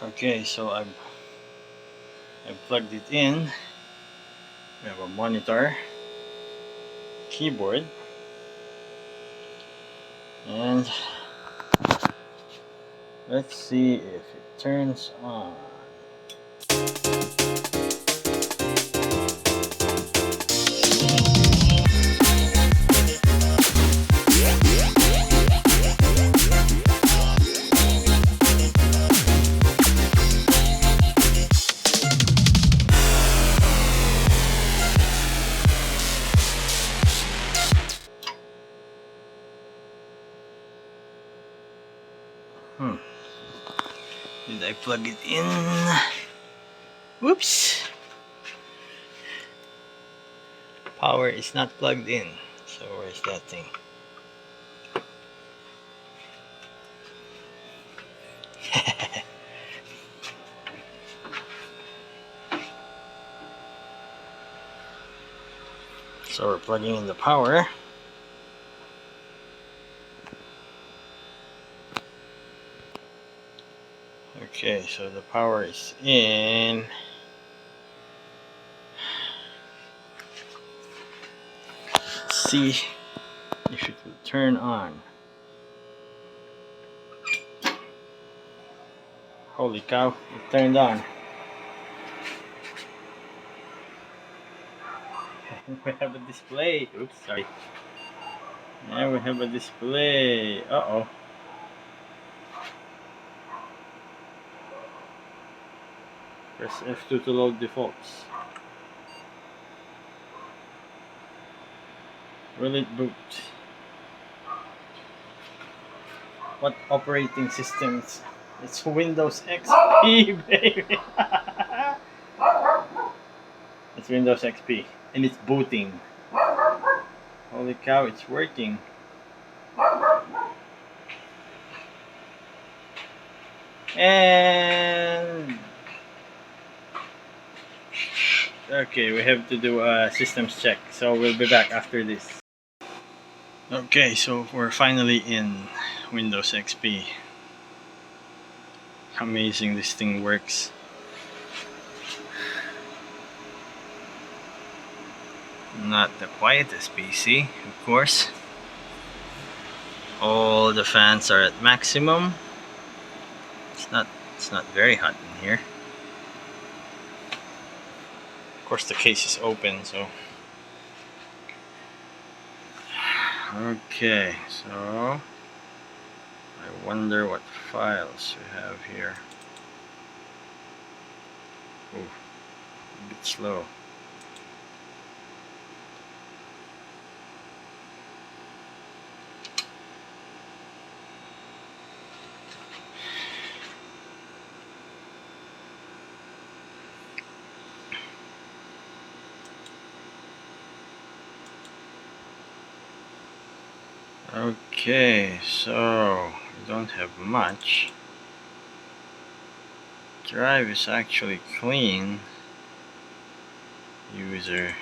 Okay, so I've plugged it in. We have a monitor, keyboard, and let's see if it turns on. Hmm. Did I plug it in? Whoops! Power is not plugged in. So where's that thing? So we're plugging in the power. Okay, so the power is in. Let's see if it will turn on. Holy cow, it turned on. We have a display. Oops, sorry. Now we have a display. Uh-oh. Press F2 to load defaults. Will it boot? What operating systems? It's Windows XP, baby. It's Windows XP, and it's booting. Holy cow, it's working. And okay, we have to do a systems check, so we'll be back after this. Okay, so we're finally in Windows XP. How amazing this thing works. Not the quietest PC, of course. All the fans are at maximum. It's not very hot in here. Of course the case is open, so okay, so I wonder what files we have here. Ooh, a bit slow. Okay, so we don't have much. Drive is actually clean. User.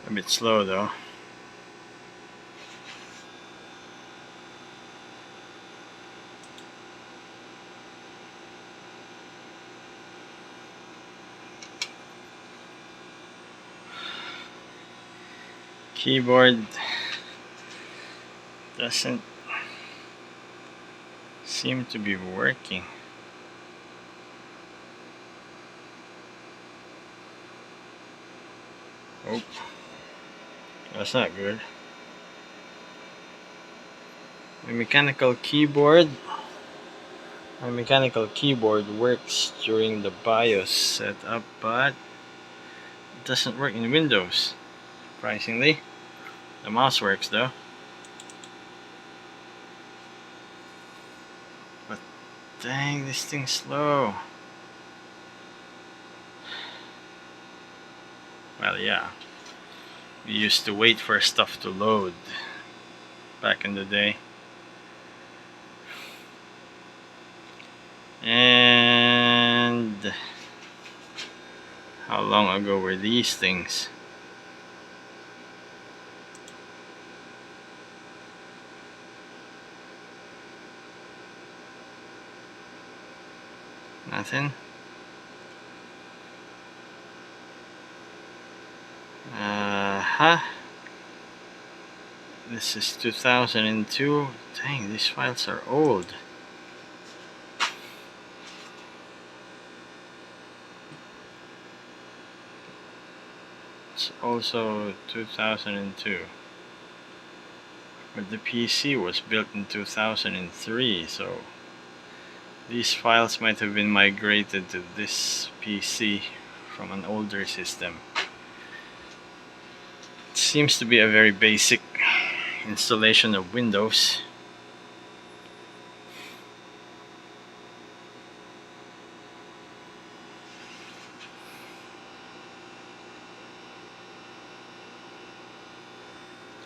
A bit slow though. Keyboard doesn't seem to be working. Oh, that's not good. My mechanical keyboard works during the BIOS setup, but it doesn't work in Windows. Surprisingly, the mouse works though. But dang, this thing's slow. Well, yeah. We used to wait for stuff to load back in the day. And how long ago were these things? Nothing. This is 2002. Dang, these files are old. It's also 2002. But the PC was built in 2003, so these files might have been migrated to this PC from an older system. It seems to be a very basic installation of Windows.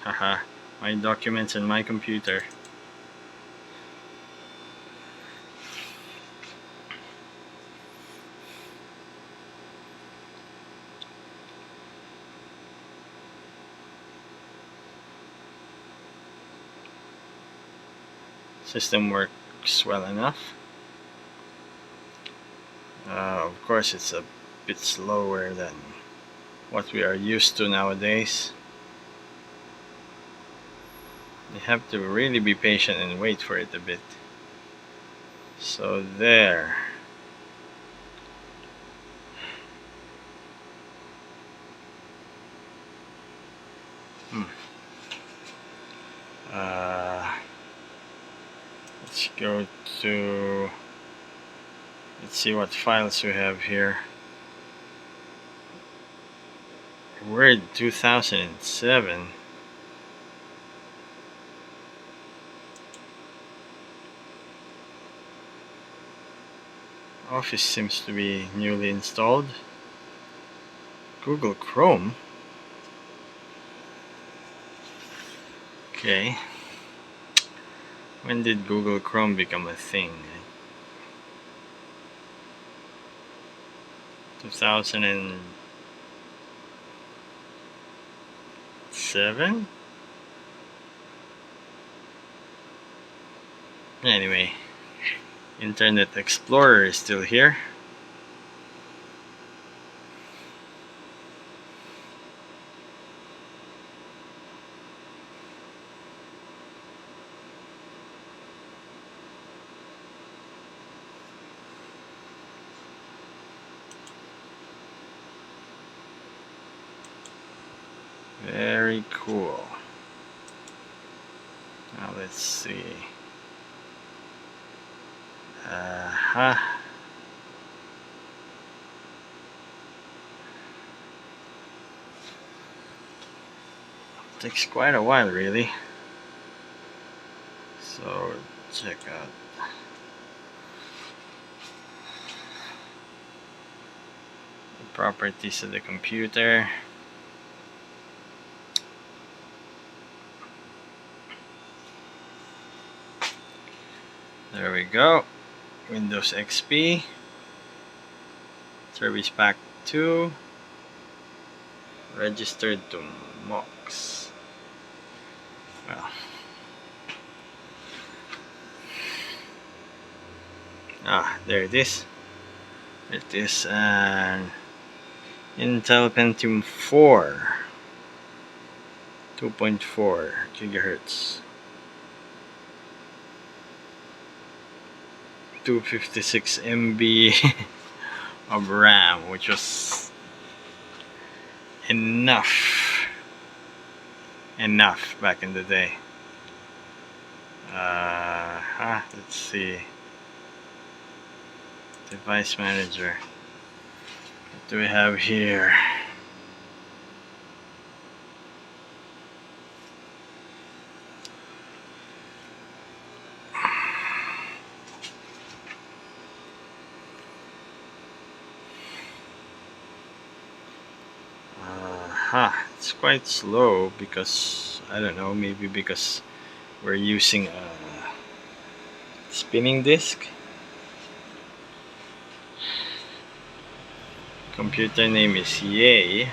Haha, my documents and my computer. System works well enough. Of course, it's a bit slower than what we are used to nowadays. You have to really be patient and wait for it a bit. So there. Let's go to, let's see what files we have here. Word 2007. Office seems to be newly installed. Google Chrome. Okay. When did Google Chrome become a thing? 2007? Anyway, Internet Explorer is still here. Very cool. Now let's see. Takes quite a while, really. So check out. The properties of the computer. There we go. Windows XP. Service Pack 2. Registered to MOX. Well. There it is. It is an Intel Pentium 4. 2.4 gigahertz. 256 MB of RAM, which was enough back in the day. Let's see. Device manager. What do we have here? It's quite slow because, I don't know, maybe because we're using a spinning disk. Computer name is Yay.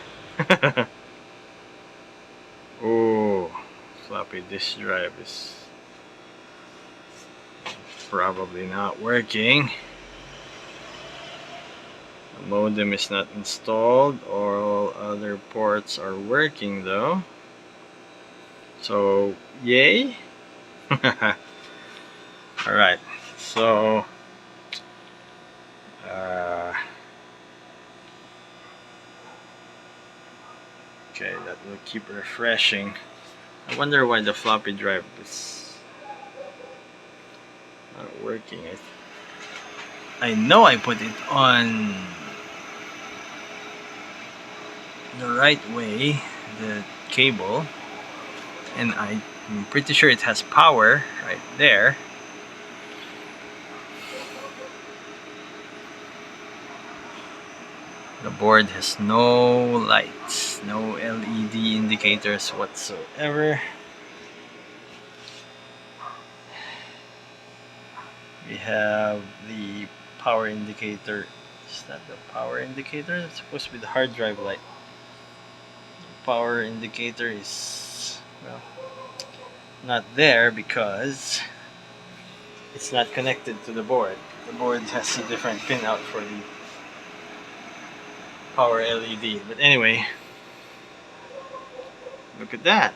Oh, floppy disk drive is probably not working. The modem is not installed. All other ports are working though. So, yay! Alright, so okay, that will keep refreshing. I wonder why the floppy drive is not working. I know I put it on the right way, the cable, and I'm pretty sure it has power right there. The board has no lights, no LED indicators whatsoever. We have the power indicator. Is that the power indicator? It's supposed to be the hard drive light. The power indicator is, well, not there because it's not connected to the board. The board has a different pin out for the power LED. But anyway, look at that.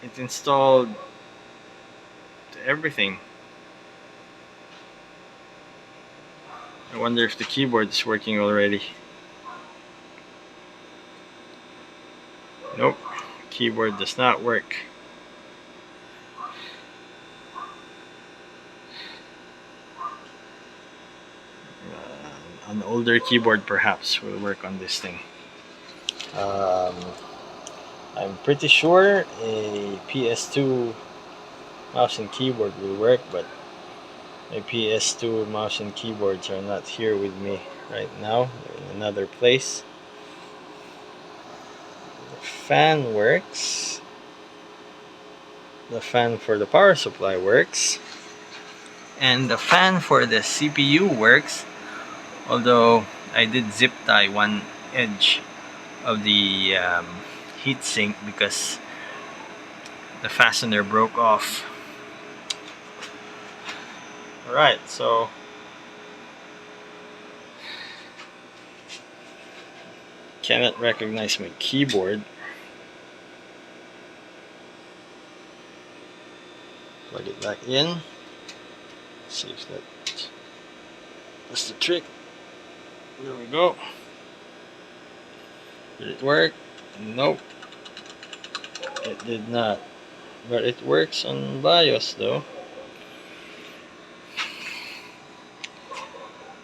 It's installed to everything. I wonder if the keyboard is working already. Nope, keyboard does not work. An older keyboard perhaps will work on this thing. I'm pretty sure a PS2 mouse and keyboard will work, but my PS2 mouse and keyboards are not here with me right now. They're in another place. The fan works. The fan for the power supply works. And the fan for the CPU works, although I did zip tie one edge of the heatsink because the fastener broke off. Alright, so cannot recognize my keyboard. Plug it back in. See if that's the trick. There we go. Did it work? Nope. It did not. But it works on BIOS though.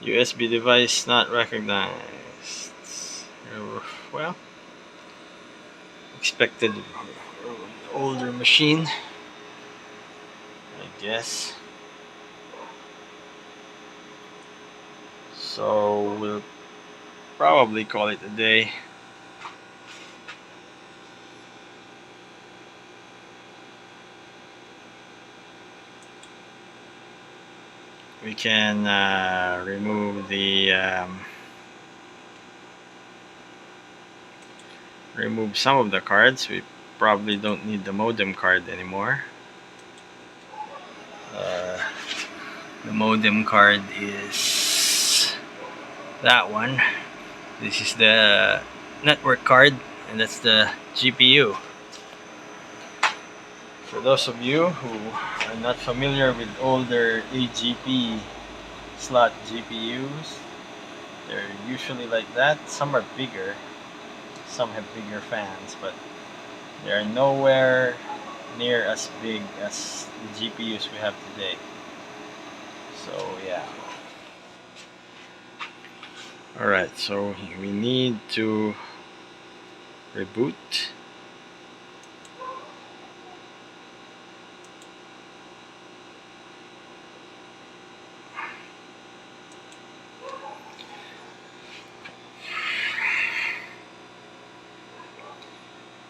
USB device not recognized. Well, expected older machine, I guess. So we'll probably call it a day. We can remove the remove some of the cards. We probably don't need the modem card anymore. The modem card is that one. This is the network card, and that's the GPU. For those of you who are not familiar with older AGP slot GPUs, they're usually like that. Some are bigger, some have bigger fans, but they're nowhere near as big as the GPUs we have today. So yeah. Alright, so we need to reboot.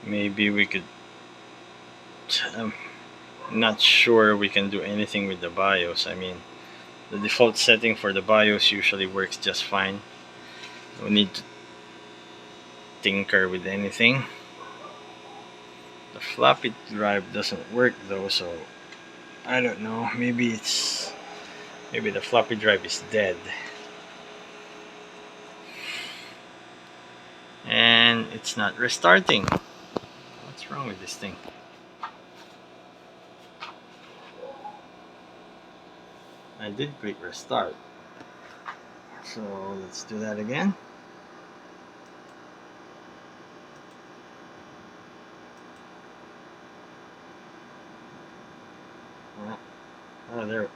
Maybe we could, I'm not sure we can do anything with the BIOS. I mean, the default setting for the BIOS usually works just fine. No need to tinker with anything. The floppy drive doesn't work though, so I don't know. Maybe the floppy drive is dead. it's not restarting. What's wrong with this thing? I did click restart. So let's do that again. Oh, there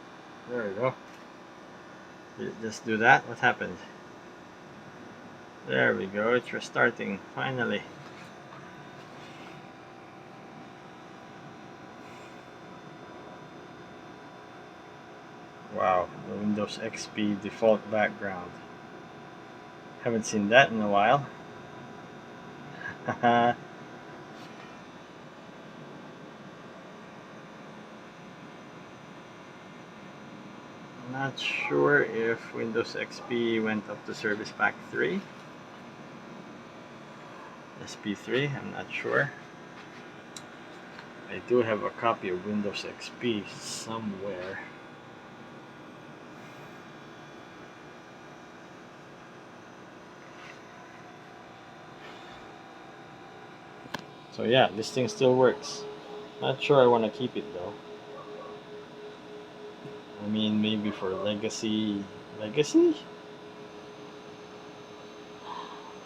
we go. Did it just do that? What happened? There we go, it's restarting, finally. Wow, the Windows XP default background. Haven't seen that in a while. Not sure if Windows XP went up to Service Pack 3. SP3, I'm not sure. I do have a copy of Windows XP somewhere. So yeah, this thing still works. Not sure I want to keep it though. I mean, maybe for legacy. Legacy?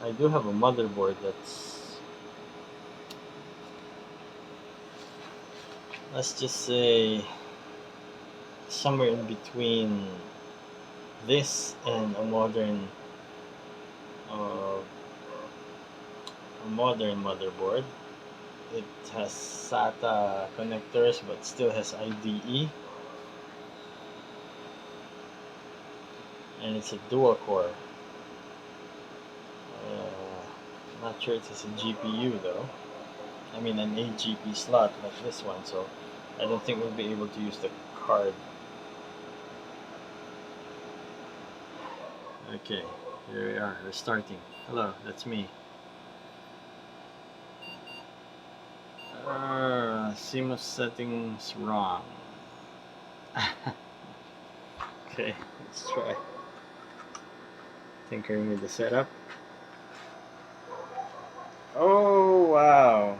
I do have a motherboard that's, let's just say, somewhere in between this and a modern motherboard. It has SATA connectors but still has IDE, and it's a dual core. Not sure it has a GPU though. I mean an 8 GB slot like this one, so I don't think we'll be able to use the card. Okay, here we are, restarting. Hello, that's me. CMOS settings wrong. Okay, let's try tinkering with the setup. Oh wow,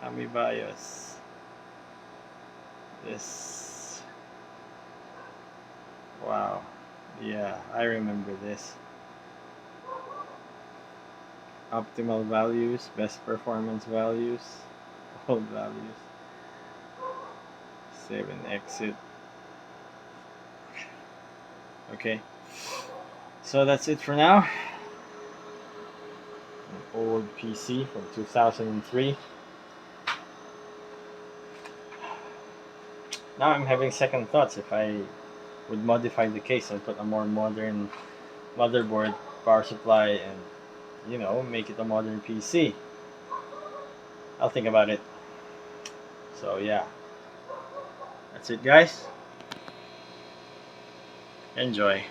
AmiBIOS. This, wow, yeah, I remember this. Optimal values, best performance values, old values. Save and exit. Okay, so that's it for now. An old PC from 2003. Now I'm having second thoughts if I would modify the case and put a more modern motherboard, power supply, and make it a modern PC. I'll think about it. So yeah, that's it guys. Enjoy.